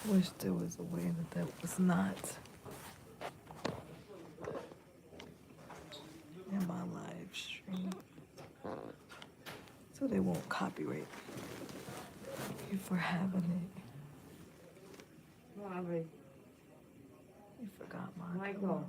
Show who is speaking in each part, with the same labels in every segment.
Speaker 1: Wish there was a way that that was not in my live stream, so they won't copyright you for having it.
Speaker 2: Bobby,
Speaker 1: You forgot my
Speaker 2: Michael.
Speaker 1: pillow.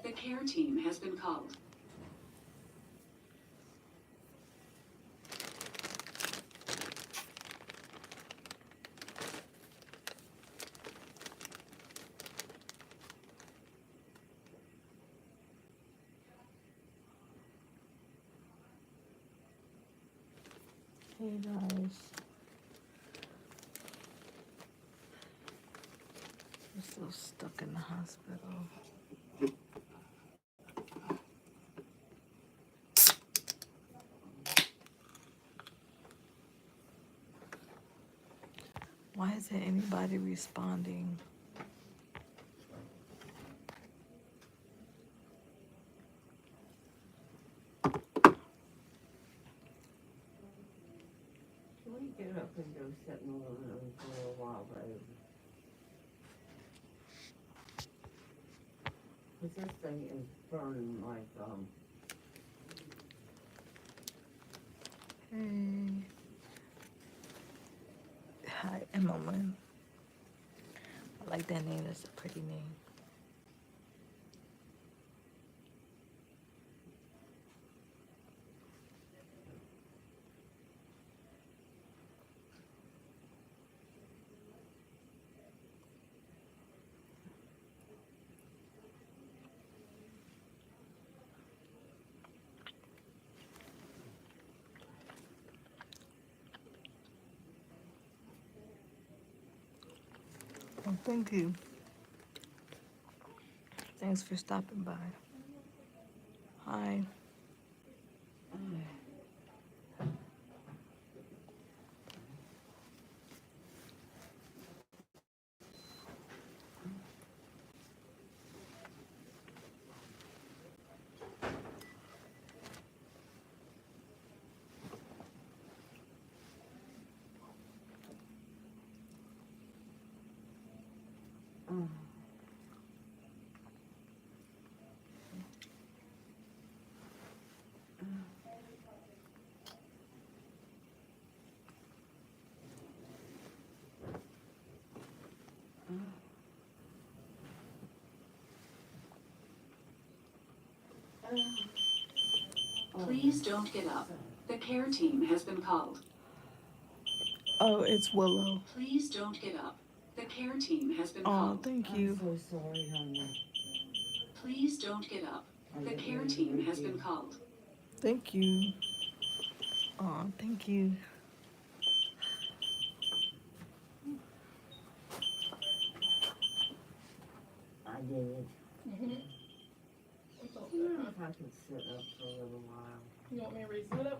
Speaker 3: The care team has been called.
Speaker 1: Hey guys, I'm still stuck in the hospital. Why isn't anybody responding?
Speaker 2: Can we get up and go sit in the living room for a little while, babe? Cause this thing is burning like,
Speaker 1: Hey. Hi, Emmeline. I like that name. That's a pretty name. Well, thank you. Thanks for stopping by. Hi.
Speaker 3: Please don't get up. The care team has been called.
Speaker 1: Oh, it's Willow.
Speaker 3: Please don't get up. The care team has been
Speaker 1: Oh,
Speaker 3: called.
Speaker 1: thank you.
Speaker 2: I'm so sorry, honey.
Speaker 3: Please don't get up. The care team has been called.
Speaker 1: Thank you. Oh, thank you.
Speaker 2: I did.
Speaker 4: It's all
Speaker 2: I don't know
Speaker 4: good.
Speaker 2: if I can sit up for a little while.
Speaker 4: You want me to reset it?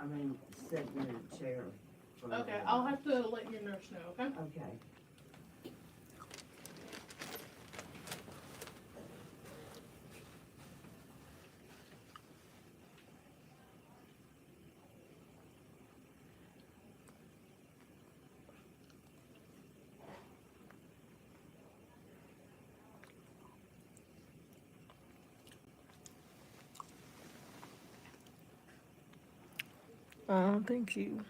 Speaker 2: I mean, sit in a chair for a little
Speaker 4: Okay,
Speaker 2: while.
Speaker 4: I'll have to let your nurse know, okay?
Speaker 2: Okay.
Speaker 1: Oh, thank you.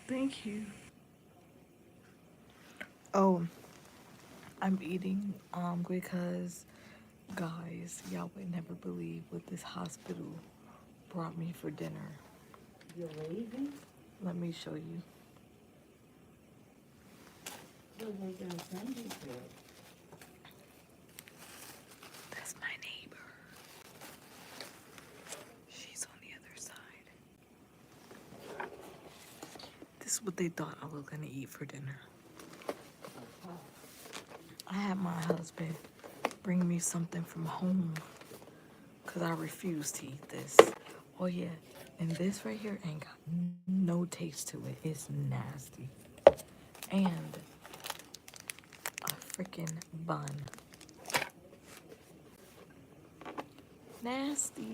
Speaker 1: Thank you. Oh, I'm eating because guys, y'all would never believe what this hospital brought me for dinner.
Speaker 2: You're leaving?
Speaker 1: Let me show you.
Speaker 2: What are they gonna send you to?
Speaker 1: That's my neighbor. She's on the other side. This is what they thought I was gonna eat for dinner. I had my husband bring me something from home because I refused to eat this. Oh yeah, and this right here ain't got no taste to it. It's nasty. And a freaking bun. Nasty.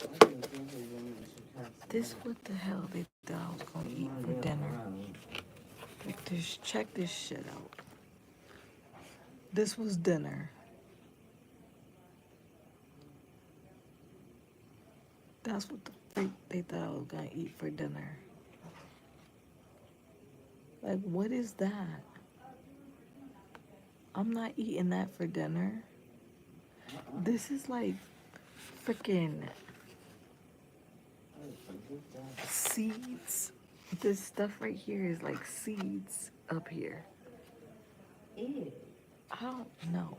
Speaker 2: I think every woman should have some
Speaker 1: This what the hell they thought I was gonna eat for dinner. Like this, check this shit out. This was dinner. That's what the freak they thought I was gonna eat for dinner. Like, what is that? I'm not eating that for dinner. This is like freaking seeds. This stuff right here is like seeds up here.
Speaker 2: Ew.
Speaker 1: I don't know.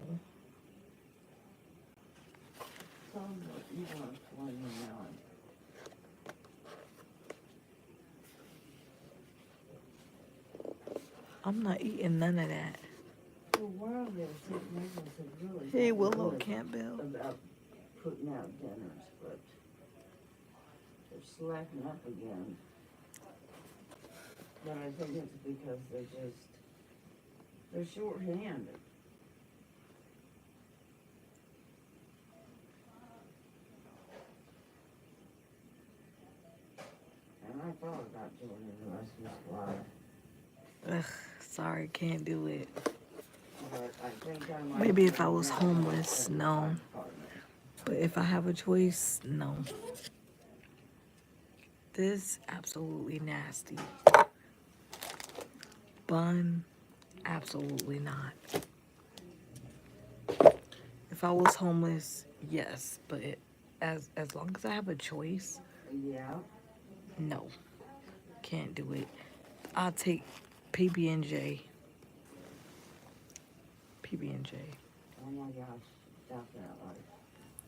Speaker 2: Tell them what you want for you now.
Speaker 1: I'm not eating none of that.
Speaker 2: The world is really
Speaker 1: Hey,
Speaker 2: gotten
Speaker 1: Willow
Speaker 2: good
Speaker 1: Campbell.
Speaker 2: about putting out dinners, but they're slacking up again. But I think it's because they're short-handed. And I thought about joining the rescue squad,
Speaker 1: Ugh, sorry, can't do it.
Speaker 2: but I think I might.
Speaker 1: Maybe if I was homeless, no. But if I have a choice, no. This absolutely nasty. Bun, absolutely not. If I was homeless, yes. But as long as I have a choice,
Speaker 2: Yeah.
Speaker 1: no. Can't do it. I'll take PB&J. PB&J.
Speaker 2: Oh my gosh, definitely.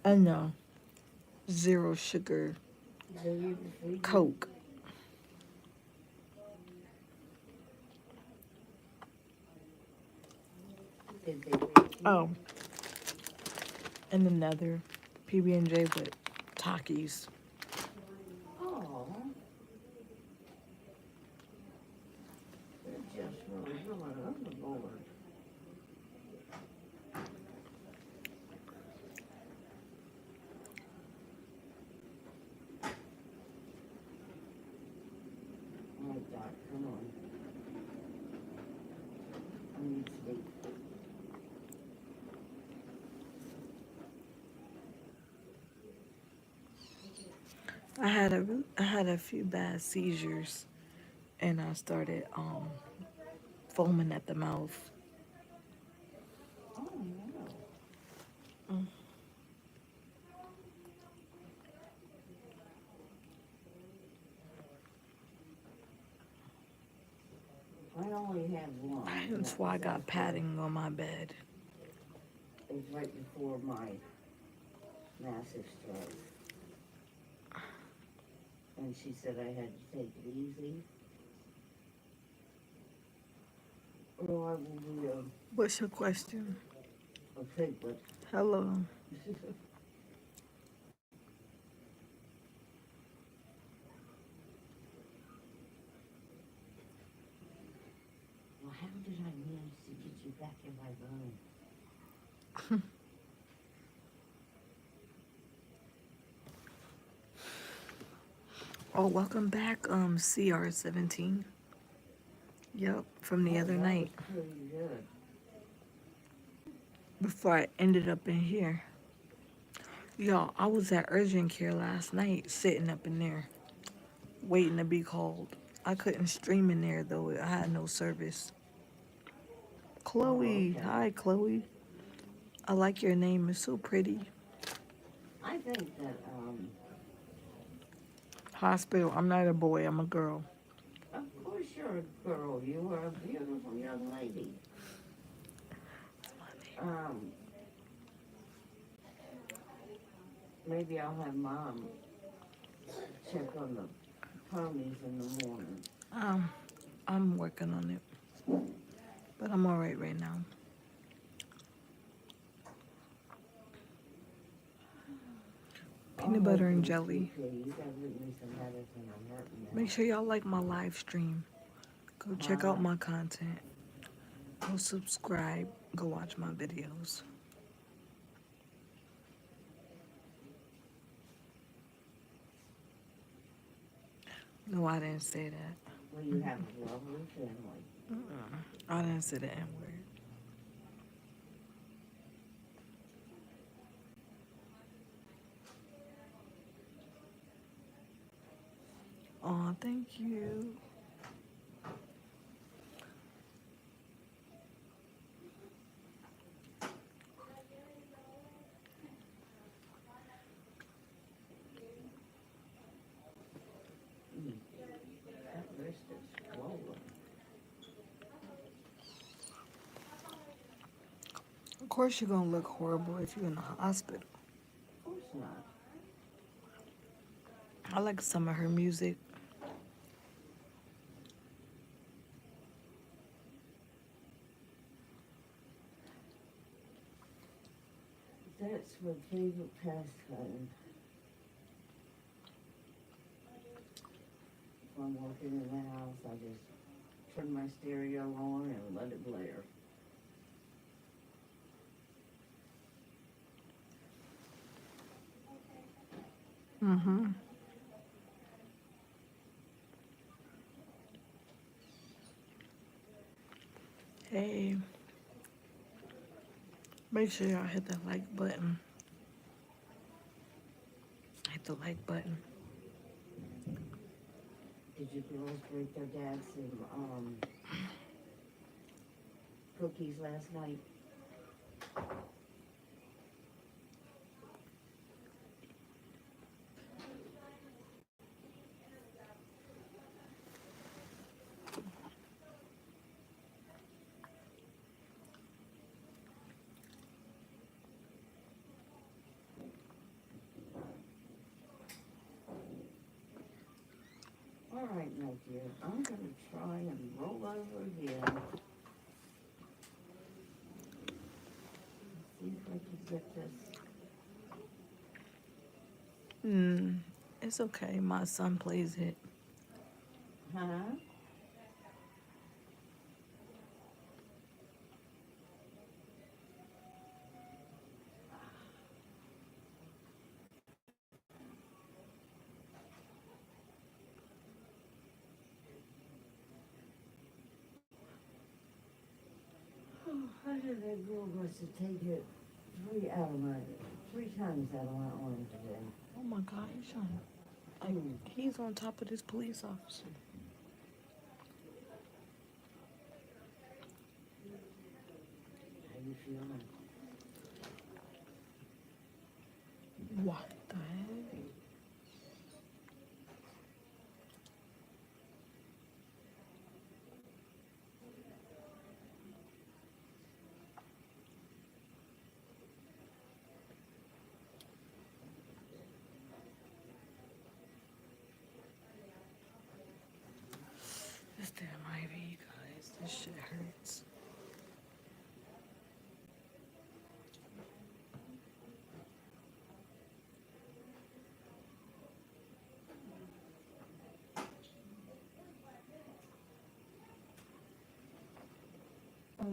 Speaker 1: I know. Zero sugar
Speaker 2: So you can feed
Speaker 1: Coke.
Speaker 2: Did they feed you?
Speaker 1: Oh. And another PB&J with Takis.
Speaker 2: Oh. They're just really overboard. All right, Doc, come on. I need sleep.
Speaker 1: I had a few bad seizures, and I started foaming at the mouth.
Speaker 2: Oh, no.
Speaker 1: Mm.
Speaker 2: I only have one.
Speaker 1: That's why I got padding on my bed.
Speaker 2: It was right before my massive stroke. And she said I had to take it easy. Or I will be
Speaker 1: What's your question?
Speaker 2: a piglet.
Speaker 1: Hello.
Speaker 2: Well, how did I manage to get you back in my room?
Speaker 1: Oh, welcome back, CR17. Yep, from the other
Speaker 2: that
Speaker 1: night.
Speaker 2: was pretty good.
Speaker 1: Before I ended up in here. Y'all, I was at urgent care last night, sitting up in there, waiting to be called. I couldn't stream in there, though. I had no service. Chloe.
Speaker 2: okay.
Speaker 1: Hi, Chloe. I like your name. It's so pretty.
Speaker 2: I think that,
Speaker 1: Hospital. I'm not a boy. I'm a girl.
Speaker 2: of course you're a girl. You are a beautiful young lady. Maybe I'll have Mom check on the ponies in the morning.
Speaker 1: I'm working on it. But I'm all right now. peanut butter and jelly.
Speaker 2: You gotta read me some medicine. I'm hurting now.
Speaker 1: Make sure y'all like my live stream. Go check out my content. Go subscribe. Go watch my videos. No, I didn't say that.
Speaker 2: Well, you have a lovely family.
Speaker 1: I didn't say the N word. Oh, thank you.
Speaker 2: That wrist is swollen.
Speaker 1: Of course, you're gonna look horrible if you're in the hospital.
Speaker 2: Of course not.
Speaker 1: I like some of her music.
Speaker 2: That's my favorite pastime. If I'm working in the house, I just turn my stereo on and let it blare.
Speaker 1: Mm-hmm. Hey, make sure y'all hit that like button. Hit the like button.
Speaker 2: Did you girls break their dad some cookies last night? All right, my dear, I'm gonna try and roll over again. See if I can get this.
Speaker 1: It's okay. My son plays it.
Speaker 2: Huh? How did that girl must have taken it three times out of my arm today?
Speaker 1: Oh my God, he's trying. Like, he's on top of this police officer.
Speaker 2: How you feeling?
Speaker 1: What the heck? This damn IV, you guys. This shit hurts. Oh.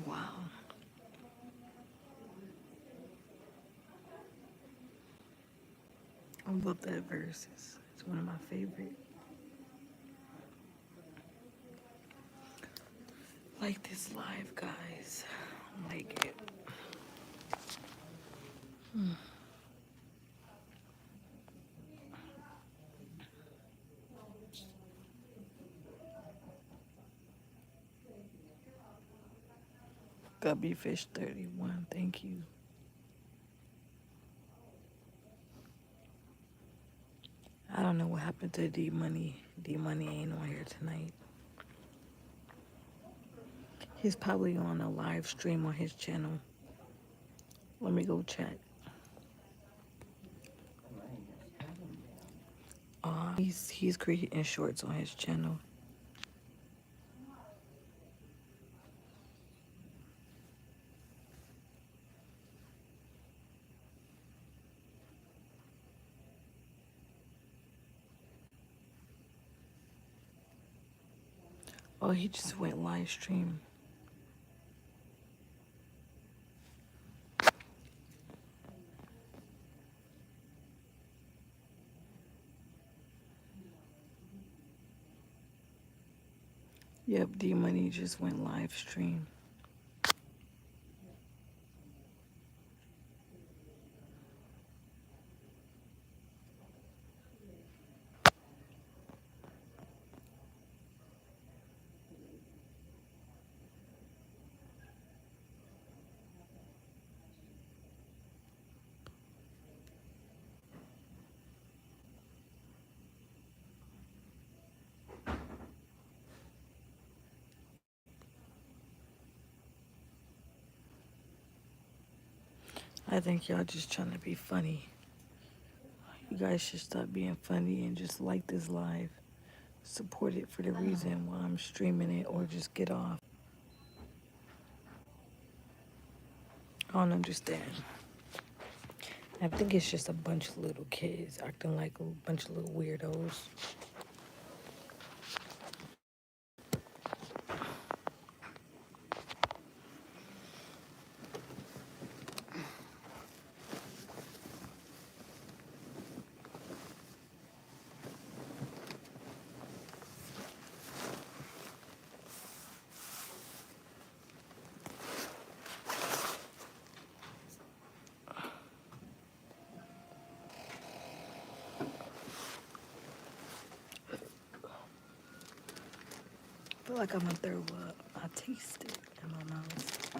Speaker 1: Wow. I love that verse. It's one of my favorite. Like this live, guys. Like it. Gubby Fish 31. Thank you. I don't know what happened to D Money. D Money ain't on here tonight. He's probably on a live stream on his channel. Let me go check. He's creating shorts on his channel. Oh, he just went live stream. Yep, D Money just went live stream. I think y'all just trying to be funny. You guys should stop being funny and just like this live. Support it for the reason why I'm streaming it, or just get off. I don't understand. I think it's just a bunch of little kids acting like a bunch of little weirdos. I feel like I'm gonna throw up. I taste it in my mouth.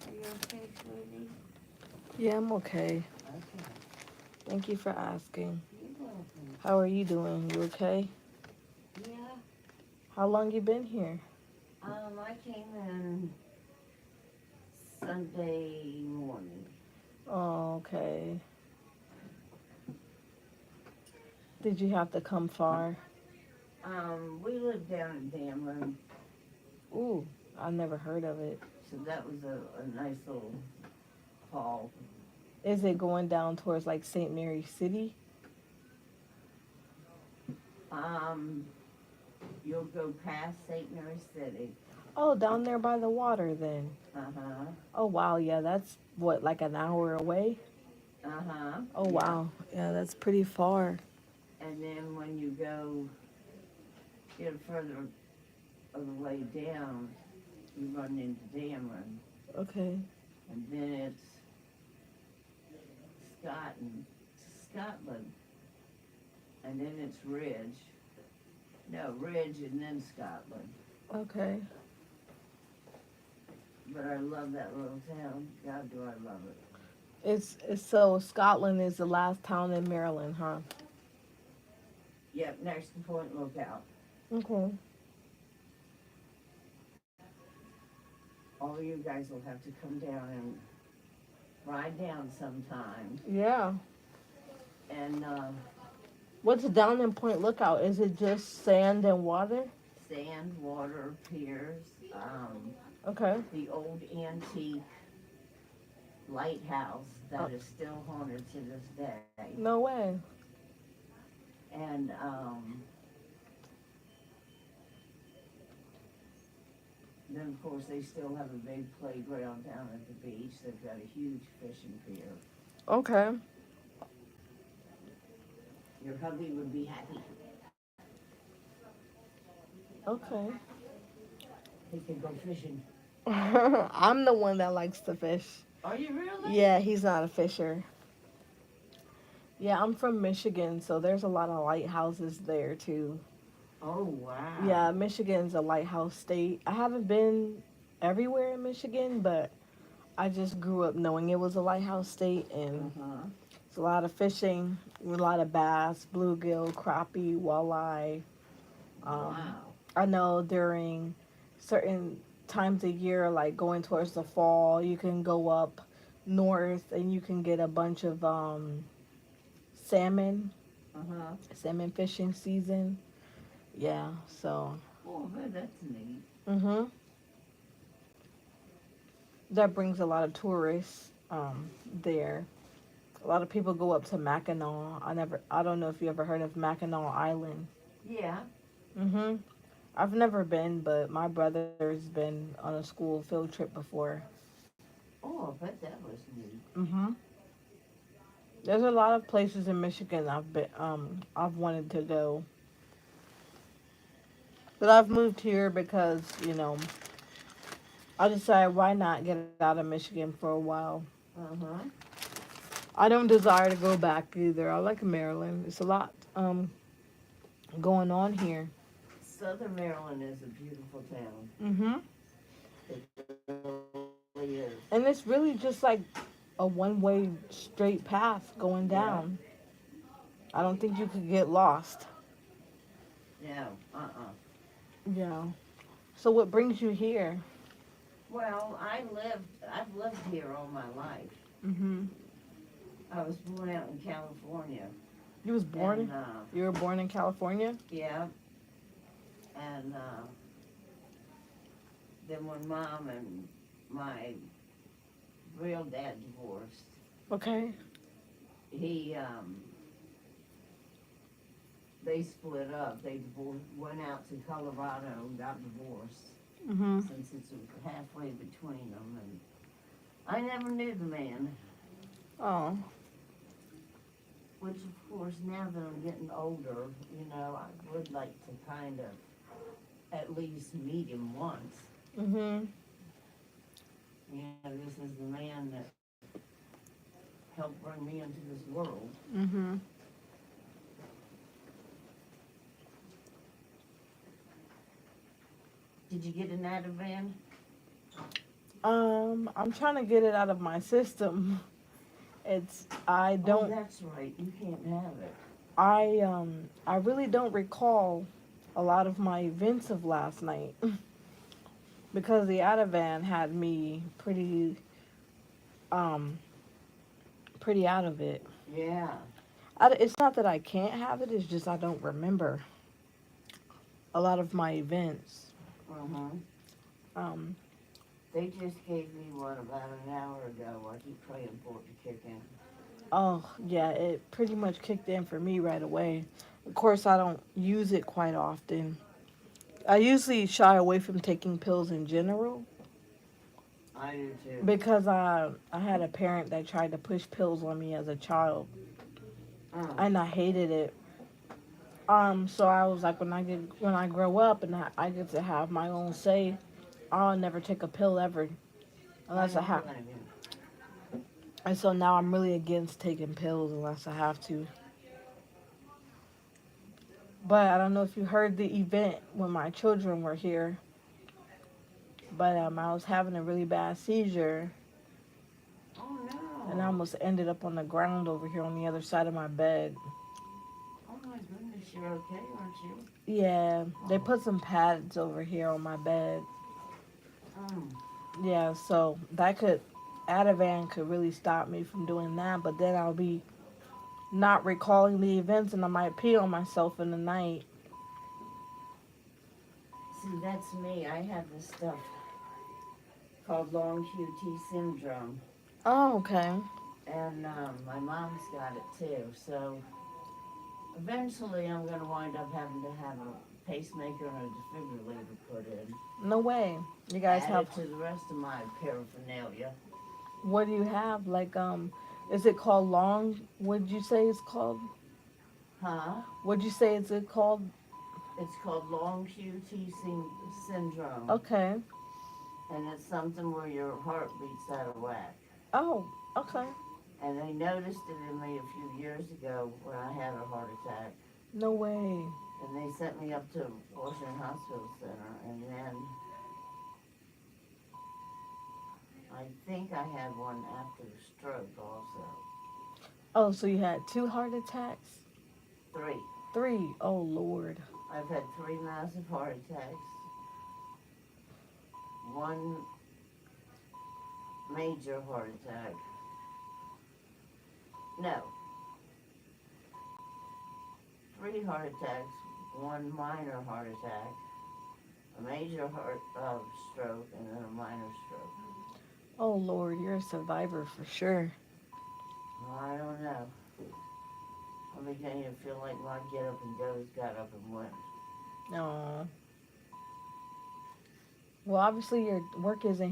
Speaker 2: Are you okay, sweetie?
Speaker 1: Yeah, I'm okay.
Speaker 2: Okay.
Speaker 1: Thank you for asking.
Speaker 2: You're welcome.
Speaker 1: How are you doing? You okay?
Speaker 2: Yeah.
Speaker 1: How long you been here?
Speaker 2: I came in Sunday morning.
Speaker 1: Oh, okay. Did you have to come far?
Speaker 2: We lived down in Dameron,
Speaker 1: Ooh, I never heard of it.
Speaker 2: so that was a nice little haul.
Speaker 1: Is it going down towards like St. Mary City?
Speaker 2: You'll go past St. Mary City.
Speaker 1: Oh, down there by the water then.
Speaker 2: Uh-huh.
Speaker 1: Oh, wow. Yeah, that's what, like an hour away?
Speaker 2: Uh-huh.
Speaker 1: Oh,
Speaker 2: Yeah.
Speaker 1: wow. Yeah, that's pretty far.
Speaker 2: And then when you get further of the way down, you run into Dameron.
Speaker 1: Okay.
Speaker 2: And then it's Scotland. And then it's Ridge. No, Ridge and then Scotland.
Speaker 1: Okay.
Speaker 2: But I love that little town. God, do I love it.
Speaker 1: It's so Scotland is the last town in Maryland, huh?
Speaker 2: Yep, next to Point Lookout.
Speaker 1: Okay.
Speaker 2: All of you guys will have to come down and ride down sometime.
Speaker 1: Yeah.
Speaker 2: And
Speaker 1: What's down in Point Lookout? Is it just sand and water?
Speaker 2: sand, water, piers,
Speaker 1: Okay.
Speaker 2: the old antique lighthouse that is still haunted to this day.
Speaker 1: No way.
Speaker 2: And then of course they still have a big playground down at the beach. They've got a huge fishing pier.
Speaker 1: Okay.
Speaker 2: Your hubby would be happy.
Speaker 1: Okay.
Speaker 2: He can go fishing.
Speaker 1: I'm the one that likes to fish.
Speaker 2: Are you really?
Speaker 1: Yeah, he's not a fisher. Yeah, I'm from Michigan, so there's a lot of lighthouses there too.
Speaker 2: Oh, wow.
Speaker 1: Yeah, Michigan's a lighthouse state. I haven't been everywhere in Michigan, but I just grew up knowing it was a lighthouse state, and
Speaker 2: Uh-huh.
Speaker 1: it's a lot of fishing, a lot of bass, bluegill, crappie, walleye. Um,
Speaker 2: Wow.
Speaker 1: I know during certain times of year, like going towards the fall, you can go up north and you can get a bunch of salmon,
Speaker 2: Uh-huh.
Speaker 1: salmon fishing season. Yeah, so
Speaker 2: Oh, but that's neat.
Speaker 1: mhm, that brings a lot of tourists there. A lot of people go up to Mackinac. I don't know if you ever heard of Mackinac Island.
Speaker 2: Yeah.
Speaker 1: Mhm. I've never been, but my brother's been on a school field trip before.
Speaker 2: Oh, I bet that was neat.
Speaker 1: Mhm. There's a lot of places in Michigan I've wanted to go, but I've moved here because I decided why not get out of Michigan for a while.
Speaker 2: Uh-huh.
Speaker 1: I don't desire to go back either. I like Maryland. It's a lot going on here.
Speaker 2: Southern Maryland is a beautiful town.
Speaker 1: Mhm.
Speaker 2: It really is.
Speaker 1: And it's really just like a one-way straight path going
Speaker 2: Yeah.
Speaker 1: down. I don't think you could get lost.
Speaker 2: No. Uh-uh.
Speaker 1: Yeah. So what brings you here?
Speaker 2: Well, I've lived here all my life.
Speaker 1: Mhm.
Speaker 2: I was born out in California.
Speaker 1: You was born
Speaker 2: And,
Speaker 1: You were born in California?
Speaker 2: yeah. And, then when Mom and my real dad divorced,
Speaker 1: Okay.
Speaker 2: he, they split up. They went out to Colorado and got divorced
Speaker 1: Mhm.
Speaker 2: since it's halfway between them. And I never knew the man,
Speaker 1: Oh.
Speaker 2: which of course now that I'm getting older, I would like to kind of at least meet him once.
Speaker 1: Mhm.
Speaker 2: This is the man that helped bring me into this world.
Speaker 1: Mhm.
Speaker 2: Did you get an Ativan?
Speaker 1: I'm trying to get it out of my system. I
Speaker 2: Oh,
Speaker 1: don't
Speaker 2: that's right. You can't have it.
Speaker 1: I really don't recall a lot of my events of last night because the Ativan had me um pretty out of it.
Speaker 2: Yeah.
Speaker 1: It's not that I can't have it, it's just I don't remember a lot of my events.
Speaker 2: Uh-huh.
Speaker 1: Um,
Speaker 2: They just gave me one about an hour ago. I keep praying for it to kick in.
Speaker 1: oh, yeah, it pretty much kicked in for me right away. Of course, I don't use it quite often. I usually shy away from taking pills in general
Speaker 2: I do too.
Speaker 1: because I had a parent that tried to push pills on me as a child,
Speaker 2: Oh.
Speaker 1: and I hated it. So I was like, when I grow up and I get to have my own say, I'll never take a pill ever unless I
Speaker 2: don't
Speaker 1: have.
Speaker 2: blame you.
Speaker 1: And so now I'm really against taking pills unless I have to. But I don't know if you heard the event when my children were here. But I was having a really bad seizure,
Speaker 2: Oh no.
Speaker 1: and I almost ended up on the ground over here on the other side of my bed.
Speaker 2: Oh my goodness, you're okay, aren't you?
Speaker 1: Yeah, they put some pads over here on my bed.
Speaker 2: Oh.
Speaker 1: Yeah, so Ativan could really stop me from doing that. But then I'll be not recalling the events, and I might pee on myself in the night.
Speaker 2: See, that's me. I have this stuff called long QT syndrome.
Speaker 1: Oh, okay.
Speaker 2: And my mom's got it too. So eventually I'm going to wind up having to have a pacemaker and a defibrillator put in.
Speaker 1: No way. You guys have.
Speaker 2: Added to the rest of my paraphernalia.
Speaker 1: What do you have? Is it called long? What'd you say it's called?
Speaker 2: Huh?
Speaker 1: What'd you say it's called?
Speaker 2: It's called long QT syndrome.
Speaker 1: Okay.
Speaker 2: And it's something where your heart beats out of whack.
Speaker 1: Oh, okay.
Speaker 2: And they noticed it in me a few years ago when I had a heart attack.
Speaker 1: No way.
Speaker 2: And they sent me up to Washington Hospital Center. And then I think I had one after the stroke also.
Speaker 1: Oh, so you had 2 heart attacks?
Speaker 2: 3.
Speaker 1: 3. Oh, Lord.
Speaker 2: I've had 3 massive heart attacks. 1 major heart attack. No. 3 heart attacks, 1 minor heart attack, a major heart stroke, and then a minor stroke.
Speaker 1: Oh, Lord, you're a survivor for sure.
Speaker 2: Well, I don't know. I'm beginning to feel like my get up and goes got up and went.
Speaker 1: No. Well, obviously your work isn't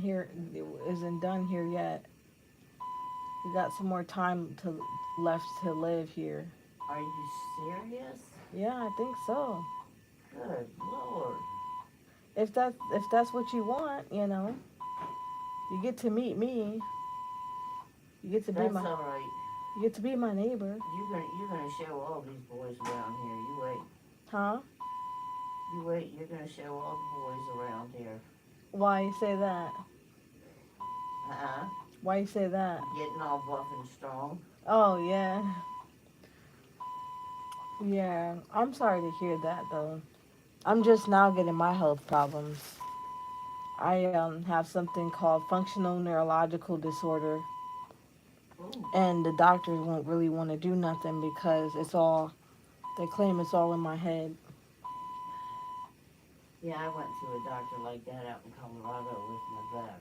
Speaker 1: done here yet. You got some more time left to live here.
Speaker 2: Are you serious?
Speaker 1: Yeah, I think so.
Speaker 2: Good Lord.
Speaker 1: If that's what you want, you get to meet me. You get to be
Speaker 2: That's
Speaker 1: my
Speaker 2: all right.
Speaker 1: you get to be my neighbor.
Speaker 2: You're gonna show all these boys around here. You wait.
Speaker 1: Huh?
Speaker 2: You wait. You're gonna show all the boys around here.
Speaker 1: Why you say that?
Speaker 2: Uh-huh.
Speaker 1: Why you say that?
Speaker 2: Getting all buff and strong.
Speaker 1: Oh, yeah. Yeah, I'm sorry to hear that though. I'm just now getting my health problems. I have something called functional neurological disorder,
Speaker 2: Ooh.
Speaker 1: and the doctors won't really want to do nothing because they claim it's all in my head.
Speaker 2: Yeah, I went to a doctor like that out in Colorado with my back.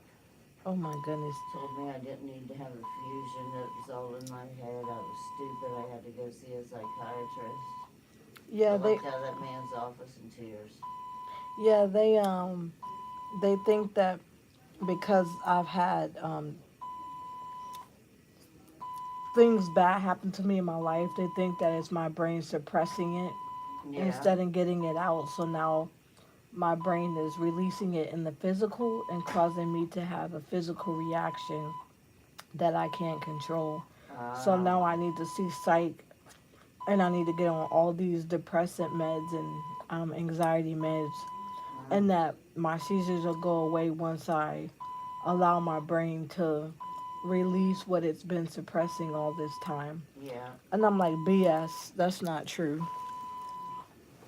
Speaker 1: Oh my goodness.
Speaker 2: Told me I didn't need to have a fusion, that it was all in my head. I was stupid. I had to go see a psychiatrist.
Speaker 1: Yeah,
Speaker 2: I walked out of that man's office in tears.
Speaker 1: yeah, they think that because I've had things bad happen to me in my life, they think that it's my brain suppressing it
Speaker 2: Yeah.
Speaker 1: instead of getting it out. So now my brain is releasing it in the physical and causing me to have a physical reaction that I can't control. So now I need to see psych, and I need to get on all these depressant meds and anxiety meds, and that my seizures will go away once I allow my brain to release what it's been suppressing all this time.
Speaker 2: Yeah.
Speaker 1: And I'm like, BS, that's not true.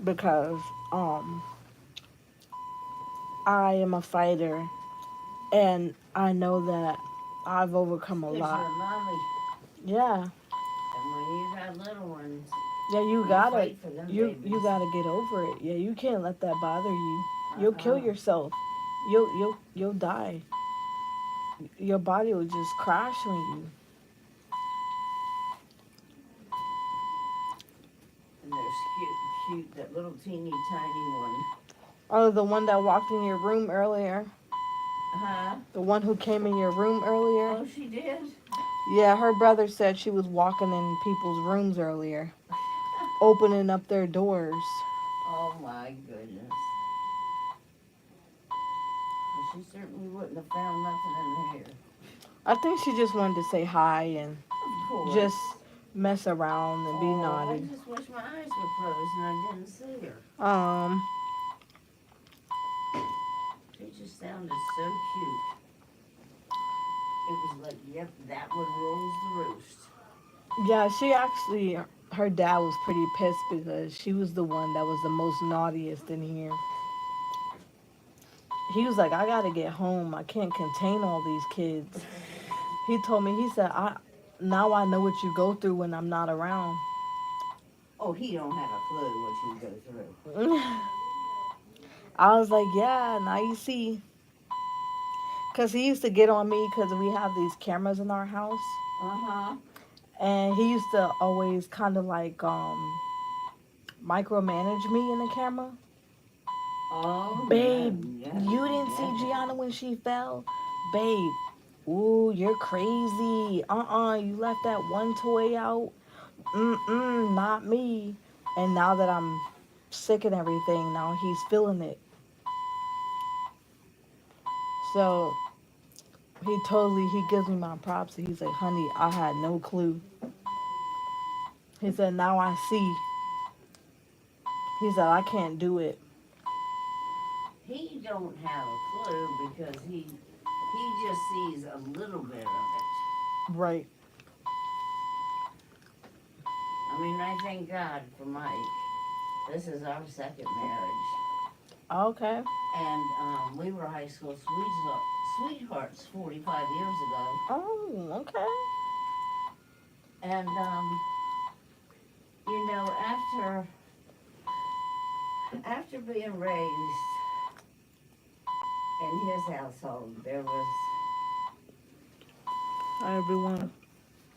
Speaker 1: Because I am a fighter, and I know that I've overcome a
Speaker 2: Because
Speaker 1: lot.
Speaker 2: you're a mommy.
Speaker 1: Yeah.
Speaker 2: And when you got little ones,
Speaker 1: Yeah, you
Speaker 2: fight for them
Speaker 1: you
Speaker 2: babies.
Speaker 1: gotta get over it. Yeah, you can't let that bother you. You'll kill
Speaker 2: Uh-uh.
Speaker 1: yourself. You'll die. Your body will just crash on you.
Speaker 2: And they're cute, that little teeny tiny one.
Speaker 1: Oh, the one that walked in your room earlier.
Speaker 2: Huh?
Speaker 1: The one who came in your room earlier.
Speaker 2: Oh, she did?
Speaker 1: Yeah, her brother said she was walking in people's rooms earlier, opening up their doors.
Speaker 2: Oh, my goodness. Well, she certainly wouldn't have found nothing in here.
Speaker 1: I think she just wanted to say hi and
Speaker 2: Of course.
Speaker 1: just mess around and be
Speaker 2: I
Speaker 1: naughty.
Speaker 2: just wish my eyes were closed and I didn't see her. She just sounded so cute. It was like, yep, that one rules the roost.
Speaker 1: Yeah, she actually, her dad was pretty pissed because she was the one that was the most naughtiest in here. He was like, I gotta get home. I can't contain all these kids. He told me, he said, now I know what you go through when I'm not around.
Speaker 2: Oh, he don't have a clue what you go through.
Speaker 1: I was like, yeah, now you see. Because he used to get on me because we have these cameras in our house.
Speaker 2: Uh-huh.
Speaker 1: And he used to always kind of like micromanage me in the camera.
Speaker 2: Oh,
Speaker 1: Babe,
Speaker 2: no, yeah,
Speaker 1: you didn't see Gianna when she fell? Babe, ooh, you're crazy. You left that one toy out. Not me. And now that I'm sick and everything, now he's feeling it. So he gives me my props. He's like, honey, I had no clue. He said, now I see. He said, I can't do it.
Speaker 2: He don't have a clue because he just sees a little bit of it.
Speaker 1: Right.
Speaker 2: I mean, I thank God for Mike. This is our second marriage.
Speaker 1: Okay.
Speaker 2: And we were high school sweethearts 45 years ago.
Speaker 1: Oh, okay.
Speaker 2: And, you know, after being raised in his household, there was
Speaker 1: Hi, everyone.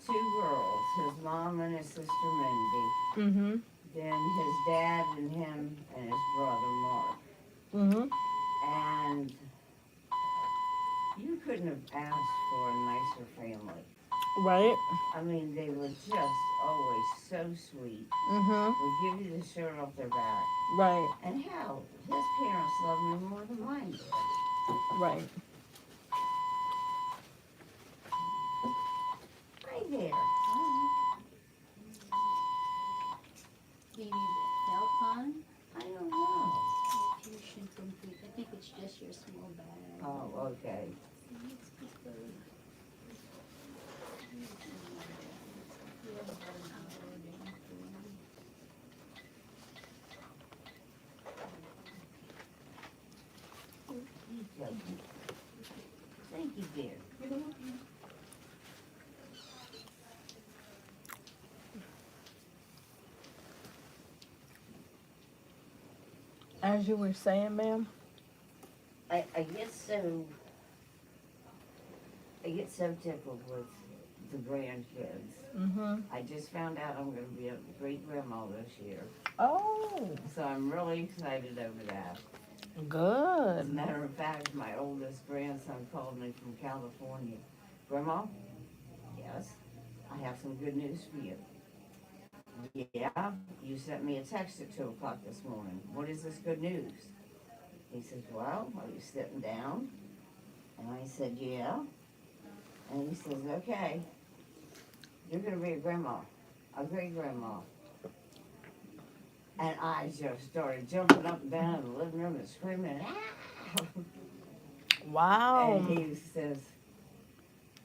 Speaker 2: 2 girls, his mom and his sister Mindy.
Speaker 1: Mm-hmm.
Speaker 2: Then his dad and him and his brother Mark.
Speaker 1: Mm-hmm.
Speaker 2: And you couldn't have asked for a nicer family.
Speaker 1: Right.
Speaker 2: I mean, they were just always so sweet.
Speaker 1: Mm-hmm.
Speaker 2: Would give you the shirt off their back.
Speaker 1: Right.
Speaker 2: And hell, his parents loved me more than mine did.
Speaker 1: Right.
Speaker 2: Hi there.
Speaker 5: Do you need help, hon?
Speaker 2: I don't know.
Speaker 5: You should complete. I think it's just your small bag.
Speaker 2: Oh, okay. Thank you, dear.
Speaker 1: As you were saying, ma'am.
Speaker 2: I get so tickled with the grandkids.
Speaker 1: Mm-hmm.
Speaker 2: I just found out I'm going to be a great grandma this year,
Speaker 1: Oh,
Speaker 2: so I'm really excited over that. As a
Speaker 1: good.
Speaker 2: matter of fact, my oldest grandson called me from California. Grandma? Yes? I have some good news for you. Yeah? You sent me a text at 2 o'clock this morning. What is this good news? He says, well, are you sitting down? And I said, yeah. And he says, okay, you're going to be a grandma, a great grandma. And I just started jumping up and down in the living room and screaming, ah!
Speaker 1: Wow.
Speaker 2: And he says,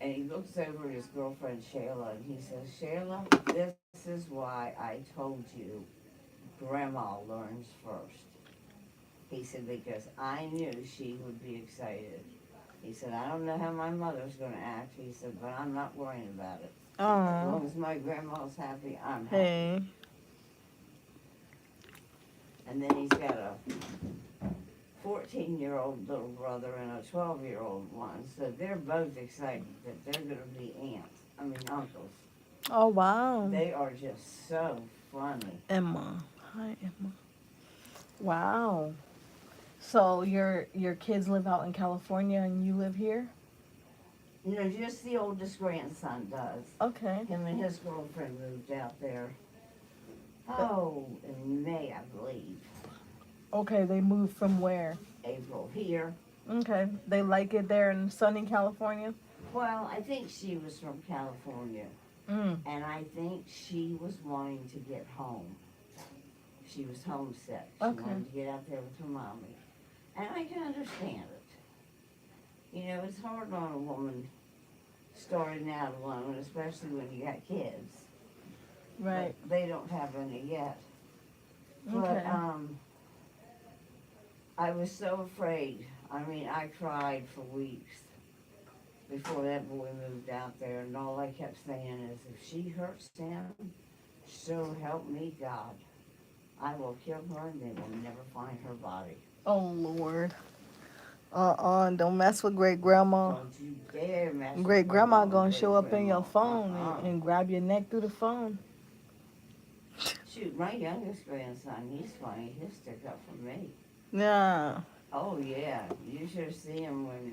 Speaker 2: and he looks over at his girlfriend Shayla and he says, Shayla, this is why I told you grandma learns first. He said, because I knew she would be excited. He said, I don't know how my mother's going to act. He said, but I'm not worrying about it. As
Speaker 1: Oh.
Speaker 2: long as my grandma's happy, I'm happy.
Speaker 1: Hey.
Speaker 2: And then he's got a 14-year-old little brother and a 12-year-old one. So they're both excited that they're going to be uncles.
Speaker 1: Oh, wow.
Speaker 2: They are just so funny.
Speaker 1: Emma. Hi, Emma. Wow. So your kids live out in California and you live here?
Speaker 2: You know, just the oldest grandson does.
Speaker 1: Okay.
Speaker 2: Him and his girlfriend moved out there. Oh, in May, I believe.
Speaker 1: Okay, they moved from where?
Speaker 2: April here.
Speaker 1: Okay. They like it there in sunny California?
Speaker 2: Well, I think she was from California.
Speaker 1: Mm.
Speaker 2: And I think she was wanting to get home. She was homesick. She
Speaker 1: Okay.
Speaker 2: wanted to get out there with her mommy. And I can understand it. You know, it's hard on a woman starting out alone, especially when you got kids.
Speaker 1: Right.
Speaker 2: But they don't have any yet.
Speaker 1: Okay.
Speaker 2: But I was so afraid. I mean, I cried for weeks before that boy moved out there, and all I kept saying is, if she hurts him, so help me God. I will kill her and they will never find her body.
Speaker 1: Oh, Lord. Don't mess with great grandma.
Speaker 2: Don't you dare mess with
Speaker 1: Great grandma
Speaker 2: grandma,
Speaker 1: gonna
Speaker 2: great
Speaker 1: show up in your
Speaker 2: grandma.
Speaker 1: phone and grab your neck through the phone.
Speaker 2: Shoot, my youngest grandson, he's funny. He'll stick up for me.
Speaker 1: Yeah.
Speaker 2: Oh, yeah. You should see him when,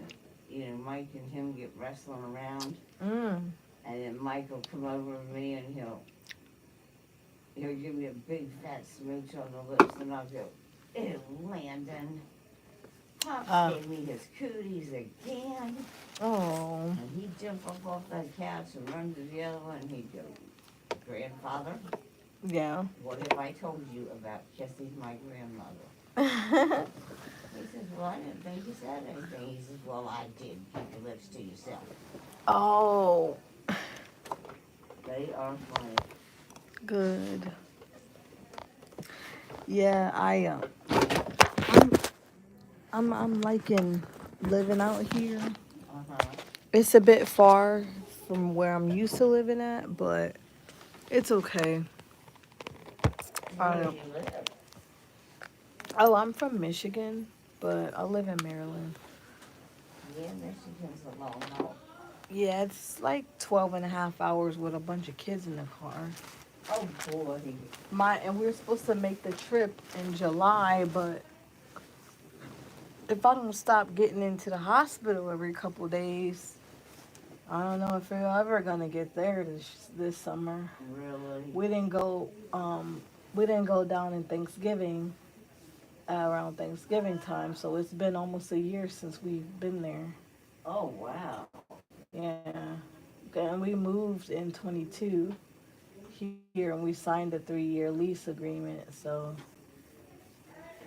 Speaker 2: you know, Mike and him get wrestling around.
Speaker 1: Mm.
Speaker 2: And then Mike will come over to me and he'll give me a big fat smooch on the lips and I'll go, ew, Landon. Pops gave me his cooties again.
Speaker 1: Oh.
Speaker 2: And he'd jump up off that couch and run to the other one and he'd go, Grandfather,
Speaker 1: Yeah.
Speaker 2: what have I told you about kissing my grandmother? He says, well, I didn't think you said anything. He says, well, I did. Keep your lips to yourself.
Speaker 1: Oh.
Speaker 2: They are funny.
Speaker 1: Good. Yeah, I'm liking living out here.
Speaker 2: Uh-huh.
Speaker 1: It's a bit far from where I'm used to living at, but it's okay. I
Speaker 2: Where do
Speaker 1: don't.
Speaker 2: you live?
Speaker 1: Oh, I'm from Michigan, but I live in Maryland.
Speaker 2: Yeah, Michigan's a long haul.
Speaker 1: Yeah, it's like 12 and a half hours with a bunch of kids in the car.
Speaker 2: Oh, boy.
Speaker 1: And we were supposed to make the trip in July, but if I don't stop getting into the hospital every couple days, I don't know if we're ever gonna get there this summer.
Speaker 2: Really?
Speaker 1: We didn't go down in Thanksgiving around Thanksgiving time, so it's been almost a year since we've been there.
Speaker 2: Oh, wow.
Speaker 1: Yeah, and we moved in 22 here, and we signed a 3-year lease agreement, so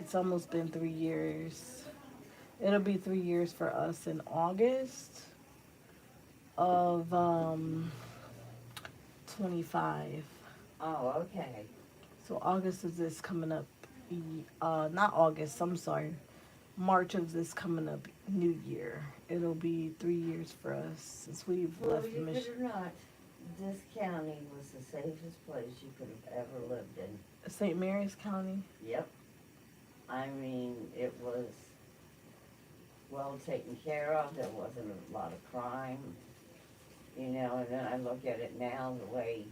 Speaker 1: it's almost been 3 years. It'll be 3 years for us in August of 25.
Speaker 2: Oh, okay.
Speaker 1: So August is this coming up. Not August. I'm sorry. March of this coming up New Year. It'll be 3 years for us since we've
Speaker 2: Well,
Speaker 1: left
Speaker 2: you
Speaker 1: Michigan.
Speaker 2: could or not, this county was the safest place you could have ever lived in.
Speaker 1: St. Mary's County.
Speaker 2: Yep. I mean, it was well taken care of. There wasn't a lot of crime. You know, and then I look at it now, the way,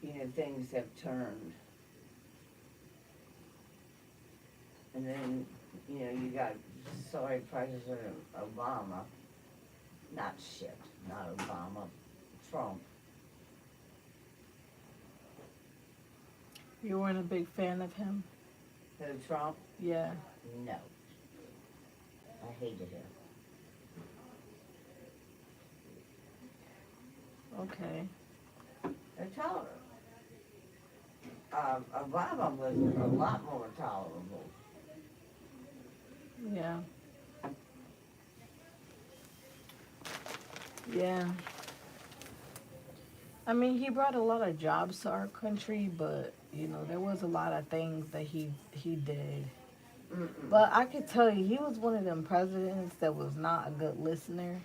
Speaker 2: you know, things have turned. And then, you know, you got, sorry, President Obama, not Obama, Trump.
Speaker 1: You weren't a big fan of him?
Speaker 2: Who, Trump?
Speaker 1: Yeah.
Speaker 2: No. I hated him.
Speaker 1: Okay.
Speaker 2: I told her. Obama was a lot more tolerable.
Speaker 1: Yeah. Yeah. I mean, he brought a lot of jobs to our country, but you know, there was a lot of things that he did.
Speaker 2: Mm-mm.
Speaker 1: But I could tell you, he was one of them presidents that was not a good listener,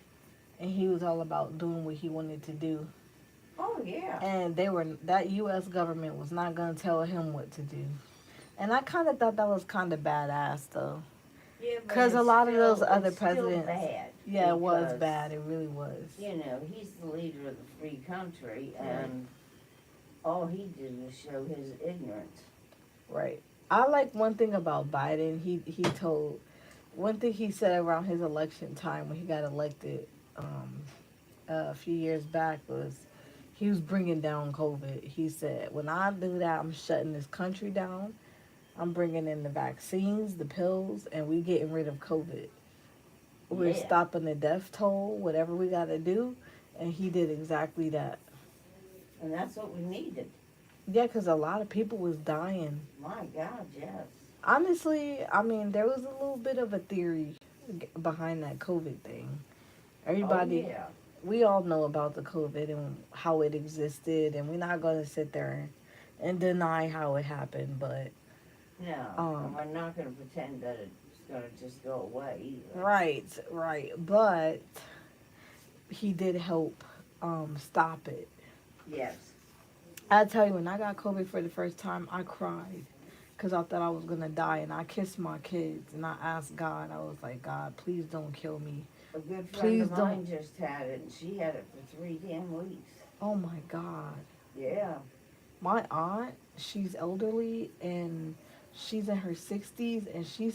Speaker 1: and he was all about doing what he wanted to do.
Speaker 2: Oh, yeah.
Speaker 1: And that U.S. government was not gonna tell him what to do. And I kind of thought that was kind of badass, though.
Speaker 2: Yeah, but
Speaker 1: 'Cause a
Speaker 2: it's
Speaker 1: lot of
Speaker 2: still-
Speaker 1: those other
Speaker 2: it's still
Speaker 1: presidents-
Speaker 2: bad
Speaker 1: Yeah, it was
Speaker 2: because,
Speaker 1: bad. It really was.
Speaker 2: You know, he's the leader of the free country, and all he did was show his ignorance.
Speaker 1: Right. I like one thing about Biden. One thing he said around his election time when he got elected a few years back was he was bringing down COVID. He said, when I do that, I'm shutting this country down. I'm bringing in the vaccines, the pills, and we getting rid of COVID. We're
Speaker 2: Yeah.
Speaker 1: stopping the death toll, whatever we got to do. And he did exactly that.
Speaker 2: And that's what we needed.
Speaker 1: Yeah, because a lot of people was dying.
Speaker 2: My God, yes.
Speaker 1: Honestly, I mean, there was a little bit of a theory behind that COVID thing. Everybody,
Speaker 2: Oh, yeah.
Speaker 1: we all know about the COVID and how it existed, and we're not going to sit there and deny how it happened, but...
Speaker 2: No, and we're not going to pretend that it's going to just go away either.
Speaker 1: Right. But he did help stop it.
Speaker 2: Yes.
Speaker 1: I tell you, when I got COVID for the first time, I cried because I thought I was going to die, and I kissed my kids, and I asked God, I was like, God, please don't kill me.
Speaker 2: A good friend
Speaker 1: Please
Speaker 2: of mine just had it, and she had it for 3 damn weeks.
Speaker 1: Oh, my God.
Speaker 2: Yeah.
Speaker 1: My aunt, she's elderly, and she's in her 60s, and she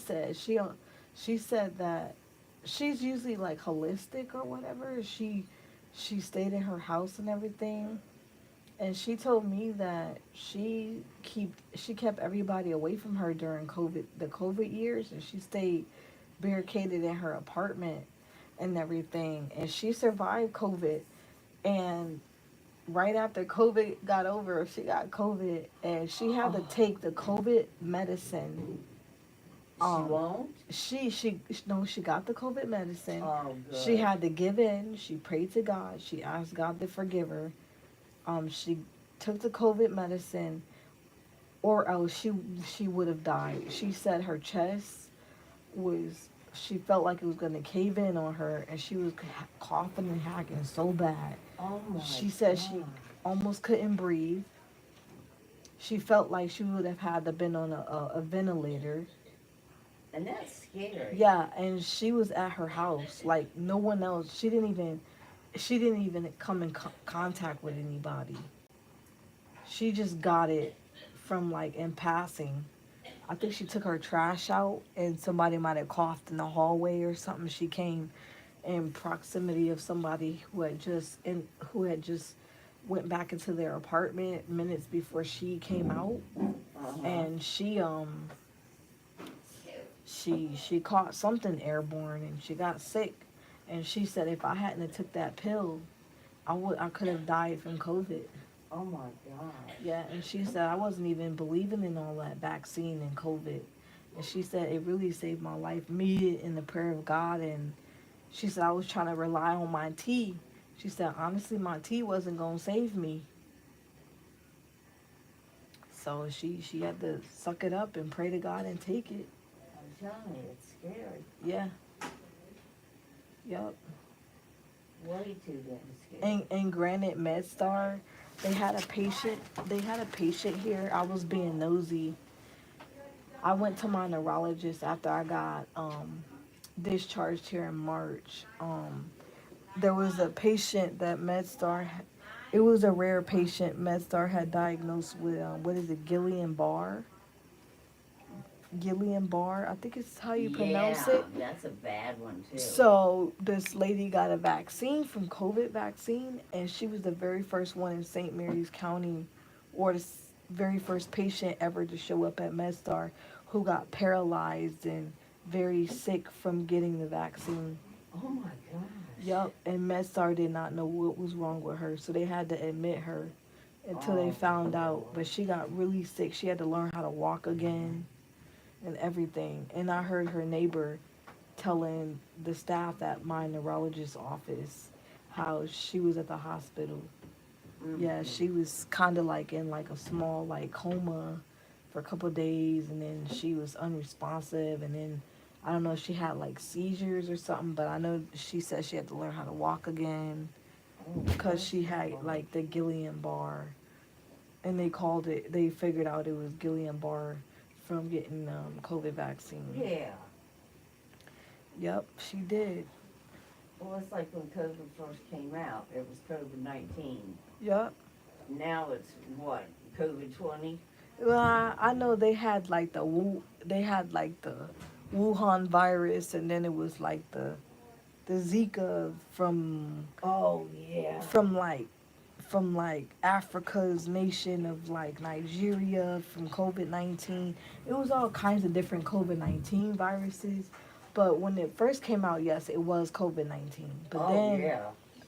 Speaker 1: said that she's usually like holistic or whatever. She stayed in her house and everything, and she told me that she kept everybody away from her during the COVID years, and she stayed barricaded in her apartment and everything. And she survived COVID. And right after COVID got over, she got COVID, and she had to take the COVID medicine.
Speaker 2: She won't?
Speaker 1: She no, she got the COVID medicine.
Speaker 2: Oh, good.
Speaker 1: She had to give in. She prayed to God. She asked God to forgive her. She took the COVID medicine, or else she would have died. She said her chest was. She felt like it was gonna cave in on her, and she was coughing and hacking so bad.
Speaker 2: Oh my
Speaker 1: She said
Speaker 2: God.
Speaker 1: she almost couldn't breathe. She felt like she would have had to been on a ventilator.
Speaker 2: And that's scary.
Speaker 1: Yeah, and she was at her house. Like no one else. She didn't even come in contact with anybody. She just got it from like in passing. I think she took her trash out and somebody might have coughed in the hallway or something. She came in proximity of somebody who had just went back into their apartment minutes before she came out, and she caught something airborne and she got sick, and she said if I hadn't have took that pill, I could have died from COVID.
Speaker 2: Oh my God.
Speaker 1: Yeah, and she said I wasn't even believing in all that vaccine and COVID, and she said it really saved my life, me in the prayer of God, and she said I was trying to rely on my tea. She said honestly my tea wasn't gonna save me. So she had to suck it up and pray to God and take it.
Speaker 2: I'm telling you, it's scary.
Speaker 1: Yeah. Yep.
Speaker 2: Way too damn scary.
Speaker 1: And granted MedStar, they had a patient here. I was being nosy. I went to my neurologist after I got discharged here in March. There was a patient that MedStar, it was a rare patient MedStar had diagnosed with, what is it, Guillain-Barré? Guillain-Barré, I think it's how you pronounce it.
Speaker 2: Yeah, that's a bad one too.
Speaker 1: So this lady got a vaccine from COVID vaccine, and she was the very first one in St. Mary's County, or the very first patient ever to show up at MedStar who got paralyzed and very sick from getting the vaccine.
Speaker 2: Oh my gosh.
Speaker 1: Yep, and MedStar did not know what was wrong with her, so they had to admit her until they found out. But she got really sick. She had to learn how to walk again and everything. And I heard her neighbor telling the staff at my neurologist's office how she was at the hospital. Yeah, she was kind of like in like a small like coma for a couple of days, and then she was unresponsive, and then I don't know if she had like seizures or something, but I know she said she had to learn how to walk again because she had like the Guillain-Barré, and they figured out it was Guillain-Barré from getting COVID vaccine.
Speaker 2: Yeah.
Speaker 1: Yep, she did.
Speaker 2: Well, it's like when COVID first came out, it was COVID-19.
Speaker 1: Yep.
Speaker 2: Now it's what, COVID-20?
Speaker 1: Well, I know they had like the Wuhan virus, and then it was like the Zika from
Speaker 2: Oh yeah.
Speaker 1: from like Africa's nation of like Nigeria from COVID-19. It was all kinds of different COVID-19 viruses. But when it first came out, yes, it was COVID-19.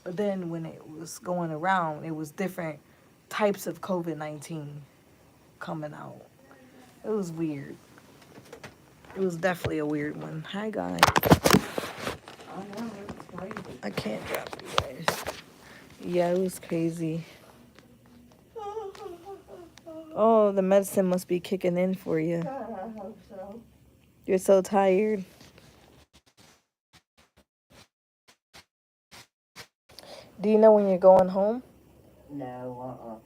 Speaker 1: But then when it was going around, it was different types of COVID-19 coming out. It was weird. It was definitely a weird one. Hi, guys.
Speaker 2: I know, it's crazy.
Speaker 1: I can't drop you guys. Yeah, it was crazy. Oh, the medicine must be kicking in for you.
Speaker 2: I hope so.
Speaker 1: You're so tired. Do you know when you're going home?
Speaker 2: No,